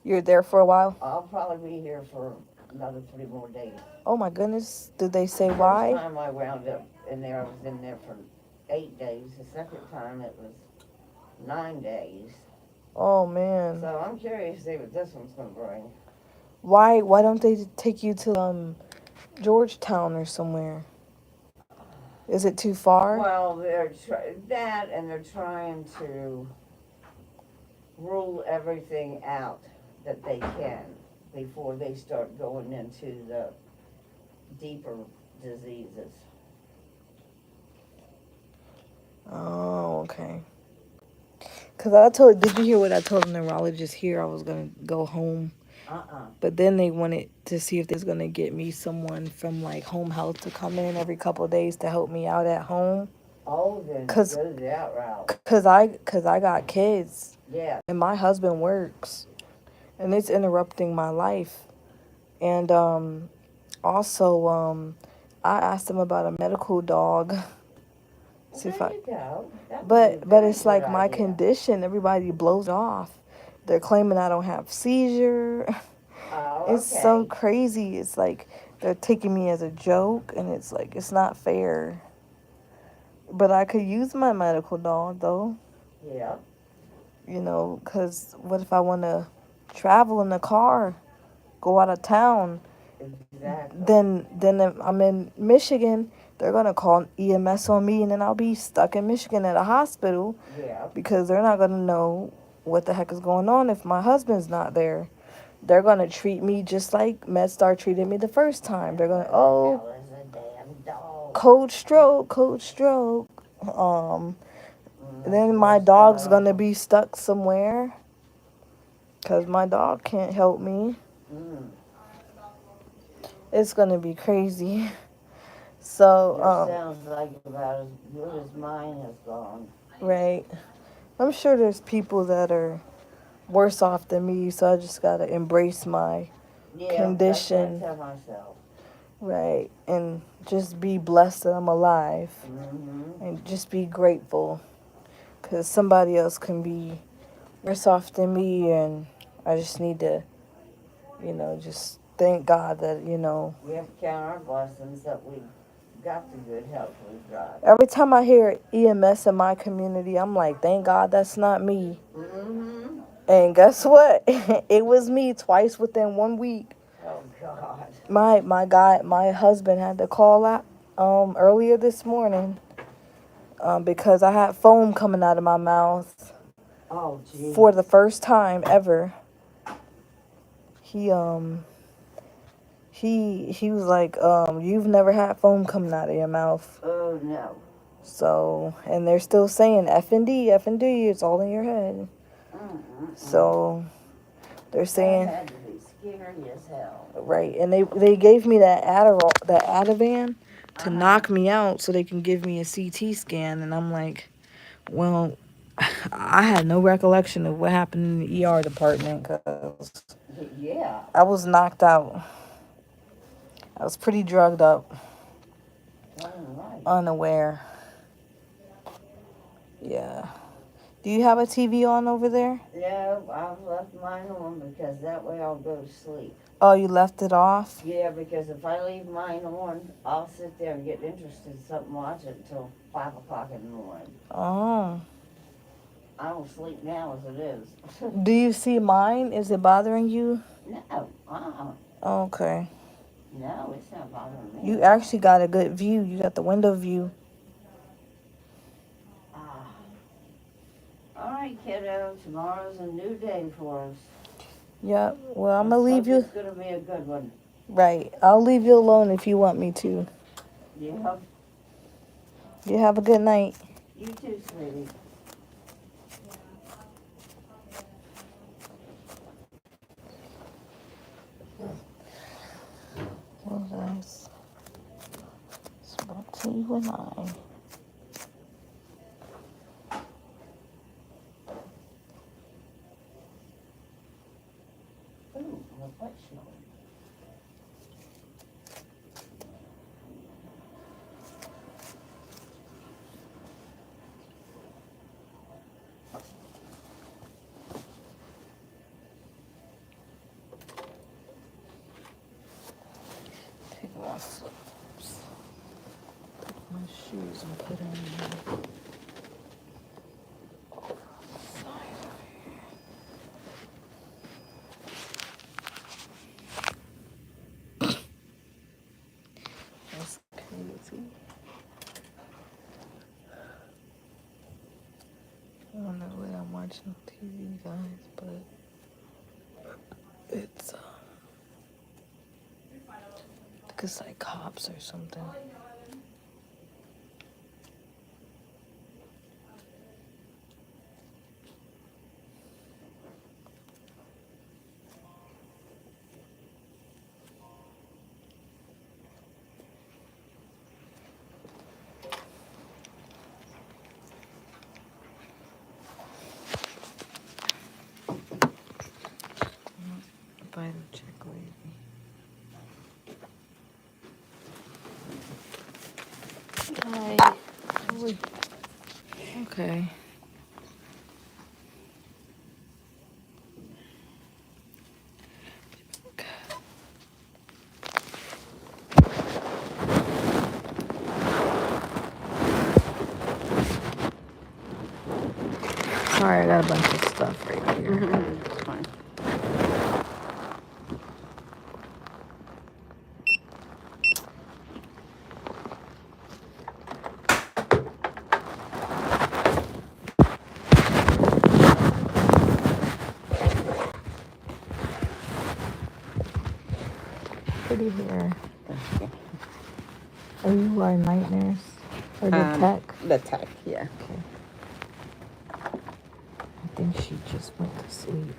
Speaker 1: You're there for a while?
Speaker 2: I'll probably be here for another 3 more days.
Speaker 1: Oh my goodness. Did they say
Speaker 2: First
Speaker 1: why?
Speaker 2: time I wound up in there, I was in there for 8 days. The second time it was 9 days.
Speaker 1: Oh man.
Speaker 2: So I'm curious to see what this one's gonna bring.
Speaker 1: Why don't they take you to Georgetown or somewhere? Is it too far?
Speaker 2: Well, that, and they're trying to rule everything out that they can before they start going into the deeper diseases.
Speaker 1: Oh, okay. Cause I told, did you hear what I told the neurologist here? I was gonna go home, but then they wanted to see if they was gonna get me someone from like home health to come in every couple of days to help me out at home.
Speaker 2: Oh, then
Speaker 1: Cause,
Speaker 2: go that route.
Speaker 1: cause I got kids
Speaker 2: Yeah.
Speaker 1: and my husband works, and it's interrupting my life. And also I asked him about a medical dog.
Speaker 2: Well,
Speaker 1: See if
Speaker 2: there
Speaker 1: I,
Speaker 2: you go. That would be a
Speaker 1: but
Speaker 2: very
Speaker 1: it's
Speaker 2: good
Speaker 1: like my
Speaker 2: idea.
Speaker 1: condition. Everybody blows off. They're claiming I don't have seizure.
Speaker 2: Oh,
Speaker 1: It's so
Speaker 2: okay.
Speaker 1: crazy. It's like they're taking me as a joke, and it's like it's not fair. But I could use my medical dog though,
Speaker 2: Yeah,
Speaker 1: you know, because what if I want to travel in the car, go out of town?
Speaker 2: exactly.
Speaker 1: Then if I'm in Michigan, they're gonna call EMS on me, and then I'll be stuck in Michigan at a hospital
Speaker 2: Yeah.
Speaker 1: because they're not gonna know what the heck is going on if my husband's not there. They're gonna treat me just like MedStar treated me the first time. They're gonna, oh,
Speaker 2: Hell is a damn dog.
Speaker 1: cold stroke, cold stroke. Um, then
Speaker 2: That's
Speaker 1: my
Speaker 2: worse
Speaker 1: dog's
Speaker 2: than
Speaker 1: gonna be stuck somewhere because my dog can't help me.
Speaker 2: Mm.
Speaker 1: It's gonna be crazy. So,
Speaker 2: Yours sounds like about as good as mine has gone.
Speaker 1: right. I'm sure there's people that are worse off than me, so I just gotta embrace my
Speaker 2: Yeah,
Speaker 1: condition,
Speaker 2: that's what I tell myself.
Speaker 1: right? And just be blessed that I'm alive
Speaker 2: Mm-hmm.
Speaker 1: and just be grateful because somebody else can be worse off than me, and I just need to, you know, just thank God that, you know,
Speaker 2: We have to count our blessings that we got the good health we've got.
Speaker 1: every time I hear EMS in my community, I'm like, thank God that's not me.
Speaker 2: Mm-hmm.
Speaker 1: And guess what? It was me twice within 1 week.
Speaker 2: Oh, God.
Speaker 1: My husband had to call out earlier this morning because I had foam coming out of my mouth
Speaker 2: Oh, gee.
Speaker 1: for the first time ever. He he was like, you've never had foam coming out of your mouth.
Speaker 2: Oh, no.
Speaker 1: So, and they're still saying F&D, F&D, it's all in your head.
Speaker 2: Mm-mm-mm.
Speaker 1: So, they're saying,
Speaker 2: That had to be scary as hell.
Speaker 1: right, and they gave me that Adderall, that Ativan to
Speaker 2: Uh-huh.
Speaker 1: knock me out so they can give me a CT scan, and I'm like, well, I had no recollection of what happened in the ER department because
Speaker 2: Yeah.
Speaker 1: I was knocked out. I was pretty drugged up,
Speaker 2: All right.
Speaker 1: unaware. Yeah. Do you have a TV on over there?
Speaker 2: No, I've left mine on because that way I'll go to sleep.
Speaker 1: Oh, you left it off?
Speaker 2: Yeah, because if I leave mine on, I'll sit there and get interested in something, watch it until 5 o'clock in the morning.
Speaker 1: Oh.
Speaker 2: I don't sleep now as it is.
Speaker 1: Do you see mine? Is it bothering you?
Speaker 2: No,
Speaker 1: Okay.
Speaker 2: no, it's not bothering me.
Speaker 1: You actually got a good view. You got the window view.
Speaker 2: Ah. All right, kiddo, tomorrow's a new day for us.
Speaker 1: Yep. Well, I'm
Speaker 2: Let's
Speaker 1: going to leave
Speaker 2: hope
Speaker 1: you.
Speaker 2: It's gonna be a good one.
Speaker 1: Right. I'll leave you alone if you want me to.
Speaker 2: Yeah,
Speaker 1: You have a good night.
Speaker 2: you too, sweetie.
Speaker 1: Well, guys, it's back to you and I.
Speaker 2: Ooh, my butt's snowing.
Speaker 1: Take my slippers, take my shoes and put them in the side of here. That's crazy. I don't know what I'm watching on TV, guys, but it's I think it's like cops or something. Okay. Sorry, I got a bunch of stuff right here.
Speaker 2: It's fine.
Speaker 1: Pretty hair. Are you our night nurse? Or the tech?
Speaker 2: The tech, yeah.
Speaker 1: Okay. I think she just went to sleep.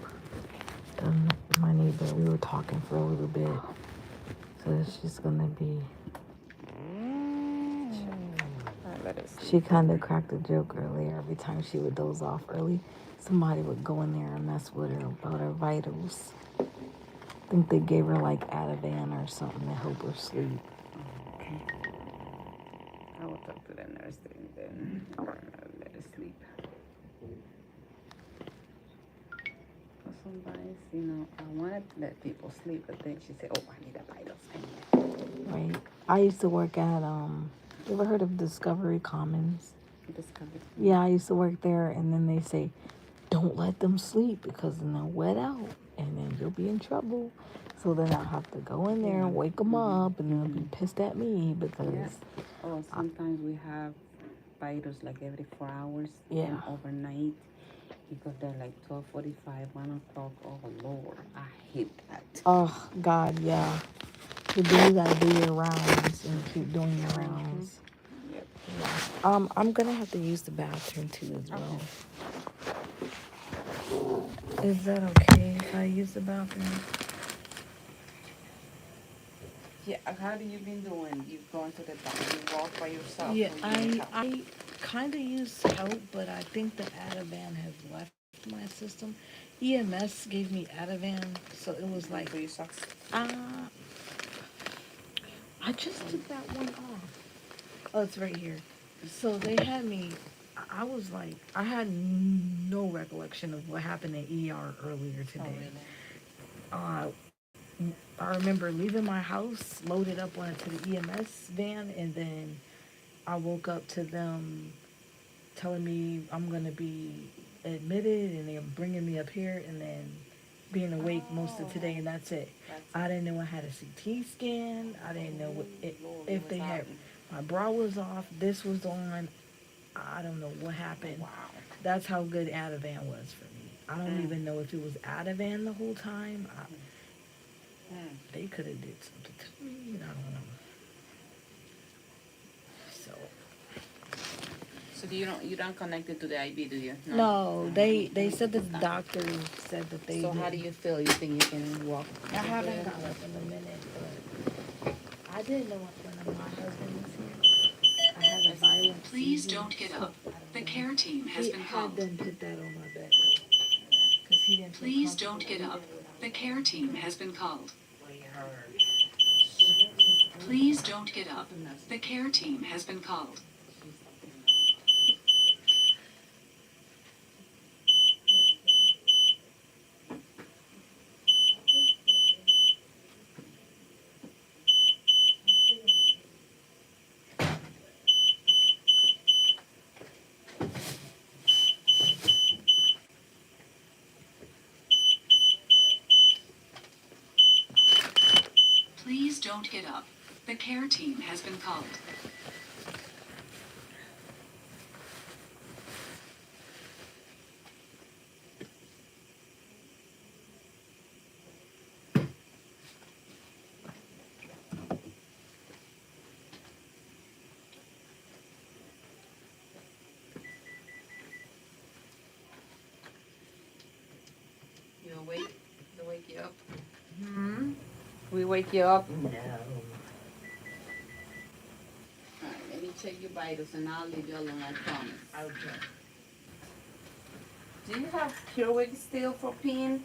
Speaker 1: My neighbor, we were talking for a little bit. So it's just gonna be. She kind of cracked a joke earlier. Every time she would doze off early, somebody would go in there and mess with her about her vitals. I think they gave her like Ativan or something to help her sleep.
Speaker 2: Okay. I will talk to the nurse then let her sleep. Sometimes, I wanted to let people sleep, but then she said, "Oh, I need a vitals."
Speaker 1: Right. I used to work at you ever heard of Discovery Commons?
Speaker 2: Discovered.
Speaker 1: Yeah, I used to work there, and then they say, don't let them sleep because then they'll wet out, and then you'll be in trouble. So then I'll have to go in there and wake them up, and they'll be pissed at me because.
Speaker 2: Oh, sometimes we have vitals like every 4 hours.
Speaker 1: Yeah.
Speaker 2: And overnight, because they're like 12:45, 1 o'clock. Oh Lord, I hate that.
Speaker 1: Oh God, yeah. But then you gotta do your rounds and keep doing your rounds.
Speaker 2: Yep.
Speaker 1: Yeah. I'm gonna have to use the bathroom too as well. Is that okay if I use the bathroom?
Speaker 2: Yeah. How do you been doing? You going to the doctor? You walk by yourself?
Speaker 1: Yeah,
Speaker 2: or you need help?
Speaker 1: I kind of use help, but I think the Ativan has left my system. EMS gave me Ativan, so it was like,
Speaker 2: So you suck.
Speaker 1: I just took that one off. Oh, it's right here. So they had me. I was like, I had no recollection of what happened in ER earlier today. I remember leaving my house, loaded up onto the EMS van, and then I woke up to them telling me I'm gonna be admitted, and they're bringing me up here, and then being awake most of today, and that's it. I didn't know I had a CT scan. I didn't know if they had my bra was off, this was on. I don't know what happened.
Speaker 2: Wow.
Speaker 1: That's how good Ativan was for me. I don't even know if it was Ativan the whole time. They could have did something to me. I don't know.
Speaker 2: So you don't connect it to the IV, do you?
Speaker 1: No, they said that the doctor said that they.
Speaker 2: So how do you feel? You think you can walk?
Speaker 1: I haven't got up in a minute, but I didn't know when my husband was here. I had a violent
Speaker 3: Please
Speaker 1: seizure,
Speaker 3: don't get
Speaker 1: so
Speaker 3: up. The care team has
Speaker 1: he
Speaker 3: been
Speaker 1: had
Speaker 3: called.
Speaker 1: them put that on my bed because he didn't feel
Speaker 3: Please don't
Speaker 1: comfortable
Speaker 3: get up.
Speaker 1: leaving without
Speaker 3: The care team has been called.
Speaker 2: We heard.
Speaker 3: Please don't get up. The care team has been called. Please don't get up. The care team has been called.
Speaker 2: You awake? To wake you up? We wake you up? No. Alright, let me check your vitals and I'll leave you alone, I promise. Okay. Do you have Purewig still for peeing?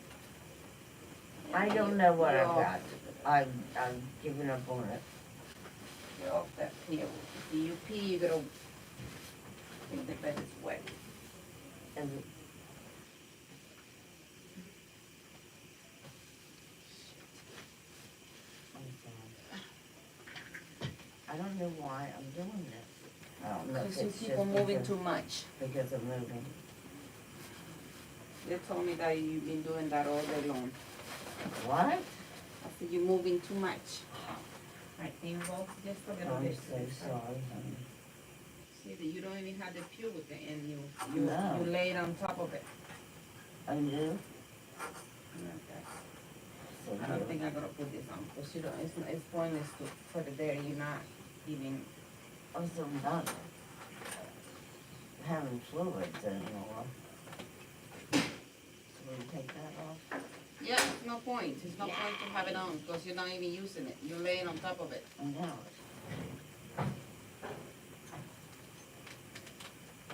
Speaker 6: I don't know what I've got. I'm giving up on it.
Speaker 2: You're off that Purewig. Do you pee? You gotta
Speaker 6: think the bed is wet. And I don't know why I'm doing this. I don't know if
Speaker 7: Because you
Speaker 6: it's
Speaker 7: keep
Speaker 6: just
Speaker 7: on moving
Speaker 6: because,
Speaker 7: too much.
Speaker 6: because of moving.
Speaker 7: They told me that you've been doing that all day long.
Speaker 6: What?
Speaker 7: I said you're moving too much. Right, can you go just a little
Speaker 6: I'm
Speaker 7: bit?
Speaker 6: so sorry, honey.
Speaker 7: See that you don't even have the pew with it, and you
Speaker 6: No.
Speaker 7: you lay it on top of it.
Speaker 6: I do?
Speaker 7: Okay.
Speaker 6: So
Speaker 7: I don't
Speaker 6: good.
Speaker 7: think I'm gonna put this on because you don't. It's pointless to put it there. You're not even.
Speaker 6: I'm so not having fluids anymore. So we take that off?
Speaker 7: Yeah, it's no point. It's no point to have it on because you're not even using it. You're laying on top of it.
Speaker 6: I know it.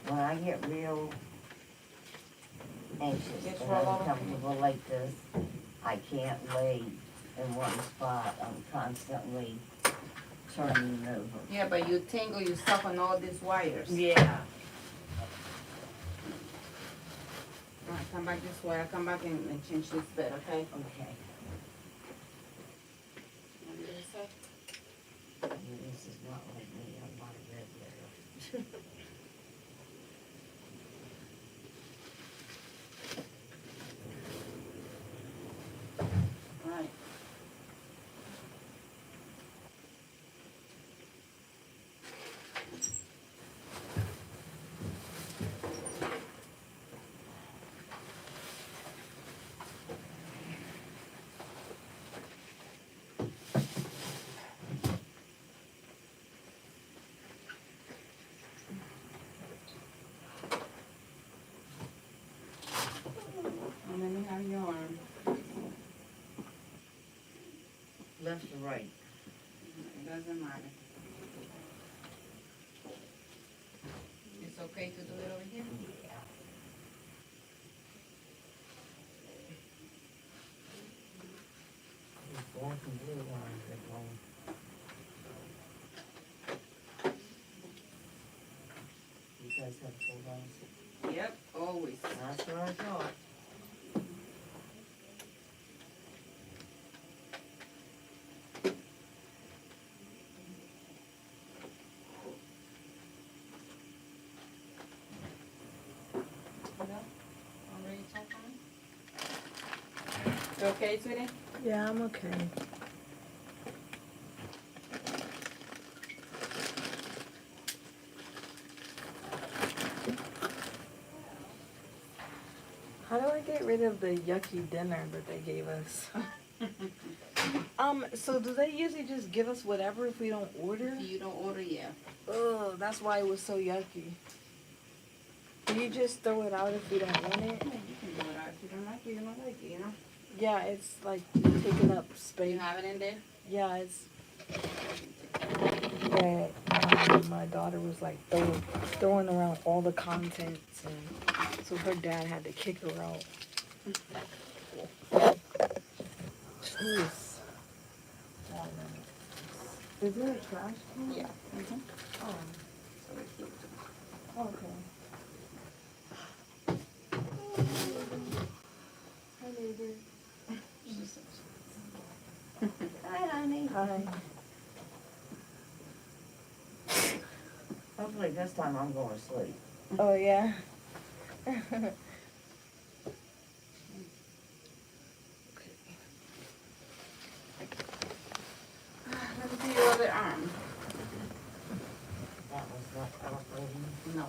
Speaker 6: When I get real anxious
Speaker 7: Just
Speaker 6: and
Speaker 7: roll over.
Speaker 6: uncomfortable like this, I can't lay in one spot. I'm constantly turning over.
Speaker 7: Yeah, but you tangle yourself on all these wires.
Speaker 6: Yeah.
Speaker 7: All right, come back this way. I'll come back and change this bed, okay?
Speaker 6: Okay. This is not like me. I'm not a red letter.
Speaker 7: Right. And let me have your arm.
Speaker 6: Left or right?
Speaker 7: It doesn't matter. It's okay to do it over here?
Speaker 6: Yeah. These black and blue lines are going. You guys have full lines?
Speaker 7: Yep, always.
Speaker 6: That's what I thought.
Speaker 7: Already checked on it? You okay, sweetie?
Speaker 1: Yeah, I'm okay. How do I get rid of the yucky dinner that they gave us? So do they usually just give us whatever if we don't order?
Speaker 7: If you don't order, yeah.
Speaker 1: Oh, that's why it was so yucky. Do you just throw it out if we don't want it?
Speaker 7: Yeah, you can do it out. If you don't like it, you don't like it, you know?
Speaker 1: Yeah, it's like taking up
Speaker 7: You
Speaker 1: space.
Speaker 7: have it in there?
Speaker 1: Yeah, it's that my daughter was like throwing around all the contents, and so her dad had to kick her out. Jeez. Is there a trash can?
Speaker 7: Yeah. Mm-hmm.
Speaker 1: Oh,
Speaker 7: So it's here too.
Speaker 1: okay. Hi, neighbor.
Speaker 6: Hi, honey.
Speaker 1: Hi.
Speaker 6: Hopefully this time I'm going to sleep.
Speaker 1: Oh, yeah.
Speaker 7: Let me see your other arm.
Speaker 6: That was not operating.
Speaker 7: No.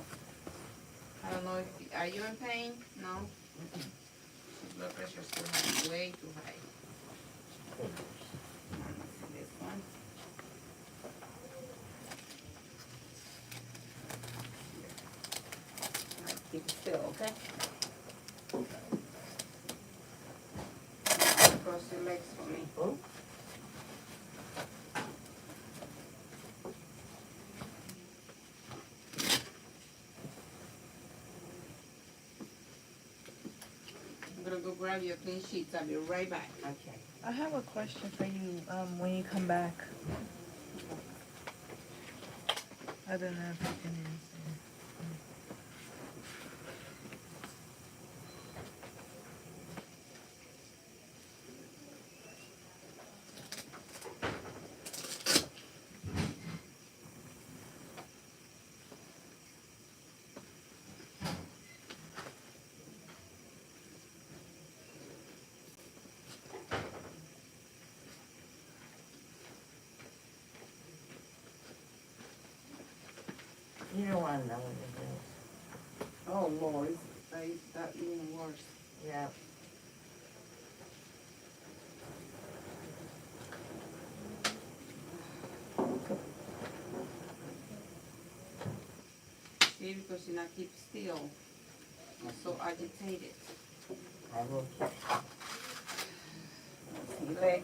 Speaker 7: I don't know if, are you in pain? No? Blood pressure still high, way too high.
Speaker 6: Figures.
Speaker 7: Let's see this one. All right, keep it still, okay? Cross your legs for me.
Speaker 6: Oh,
Speaker 7: I'm gonna go grab your clean sheets. I'll be right back.
Speaker 6: okay.
Speaker 1: I have a question for you when you come back. I don't know if you can answer.
Speaker 6: You don't wanna know what it is.
Speaker 7: Oh, Lord, that even worse.
Speaker 6: Yeah.
Speaker 7: See, because you not keep still. I'm so agitated.
Speaker 6: I will keep.
Speaker 7: See, leg.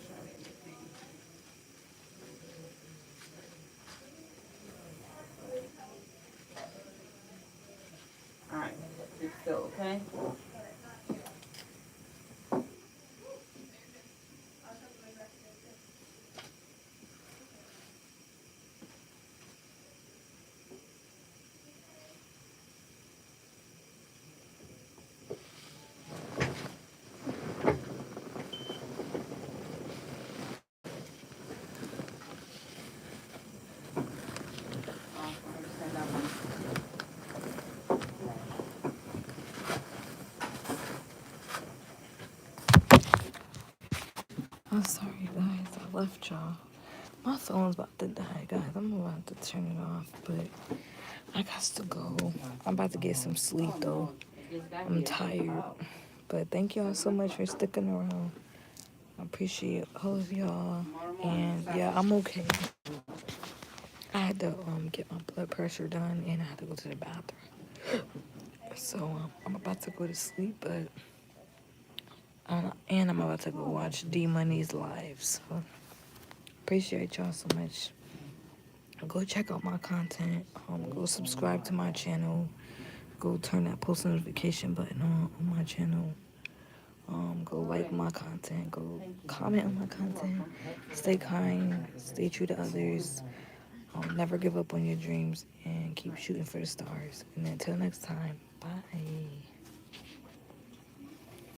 Speaker 7: Try everything. All right, keep still, okay? Understand that one.
Speaker 1: I'm sorry, guys. I left y'all. My phone's about to die, guys. I'm about to turn it off, but I got to go. I'm about to get some sleep, though. I'm tired. But thank y'all so much for sticking around. I appreciate all of y'all. And yeah, I'm okay. I had to get my blood pressure done, and I had to go to the bathroom. So I'm about to go to sleep, but and I'm about to go watch D Money's live. So appreciate y'all so much. Go check out my content. Go subscribe to my channel. Go turn that post notification button on my channel. Go like my content. Go comment on my content. Stay kind. Stay true to others. Never give up on your dreams and keep shooting for the stars. And until next time, bye.